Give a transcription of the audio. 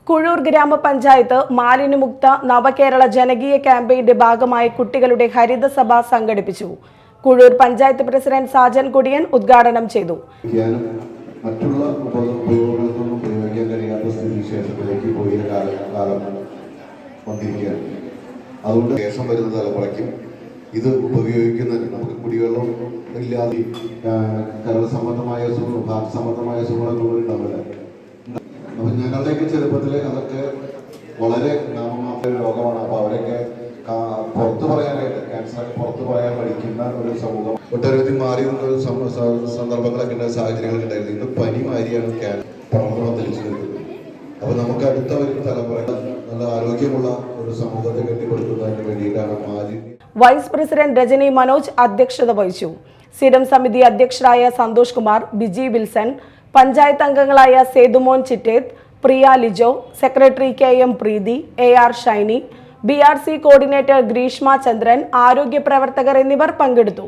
കുഴൂർ ഗ്രാമപഞ്ചായത്ത് മാലിന്യമുക്ത നവകേരള ജനകീയ ക്യാമ്പയിന്റെ ഭാഗമായി കുട്ടികളുടെ ഹരിതസഭ സംഘടിപ്പിച്ചു. കുഴൂർ പഞ്ചായത്ത് പ്രസിഡന്റ് സാജൻ കുടിയൻ ഉദ്ഘാടനം ചെയ്തു. മറ്റുള്ള ഉപയോഗങ്ങൾക്കൊന്നും ഉപയോഗിക്കാൻ കഴിയാത്ത സ്ഥിതിവിശേഷത്തിലേക്ക് പോയ കാലം വന്നിരിക്കുകയാണ്. അതുകൊണ്ട് ശേഷം വരുന്ന തലമുറയ്ക്കും ഇത് ഉപയോഗിക്കുന്ന നമുക്ക് കുടിവെള്ളം ഇല്ലാതെ കരൾ സംബന്ധമായ അസുഖങ്ങളും ഹാർട്ട് സംബന്ധമായ അസുഖങ്ങളൊക്കെ ഉണ്ടാവില്ല. അപ്പൊ ഞങ്ങളുടെയൊക്കെ ചെറുപ്പത്തില് അതൊക്കെ വളരെ നാമമാത്ര രോഗമാണ്. അപ്പൊ അവരൊക്കെ പുറത്തു പറയാനായിട്ട് ക്യാൻസറൊക്കെ പുറത്തു പറയാൻ പഠിക്കുന്ന ഒരു സമൂഹം ഒട്ടനവധി മാറി ഒരു സന്ദർഭങ്ങളൊക്കെ ഉണ്ടായ സാഹചര്യങ്ങളൊക്കെ ഉണ്ടായിരുന്നു. ഇന്ന് പനി മാരിയാണ് പ്രവർത്തനം തെളിച്ചു നിൽക്കുന്നത്. അപ്പൊ നമുക്ക് അടുത്ത ഒരു തലമുറ നല്ല ആരോഗ്യമുള്ള ഒരു സമൂഹത്തെ കെട്ടിപ്പടുക്കുന്നതിന് വേണ്ടിയിട്ടാണ് മാലിന്യം. വൈസ് പ്രസിഡന്റ് രജനി മനോജ് അധ്യക്ഷത വഹിച്ചു. സ്ഥിരം സമിതി അധ്യക്ഷരായ സന്തോഷ് കുമാർ, ബിജി വിൽസൺ, പഞ്ചായത്ത് അംഗങ്ങളായ Sethumon Chitteth, Priya Lijo, secretary KM Preethi, AR Shiny, BRC coordinator Greeshma Chandran, ആരോഗ്യ പ്രവർത്തകർ എന്നിവർ പങ്കെടുത്തു.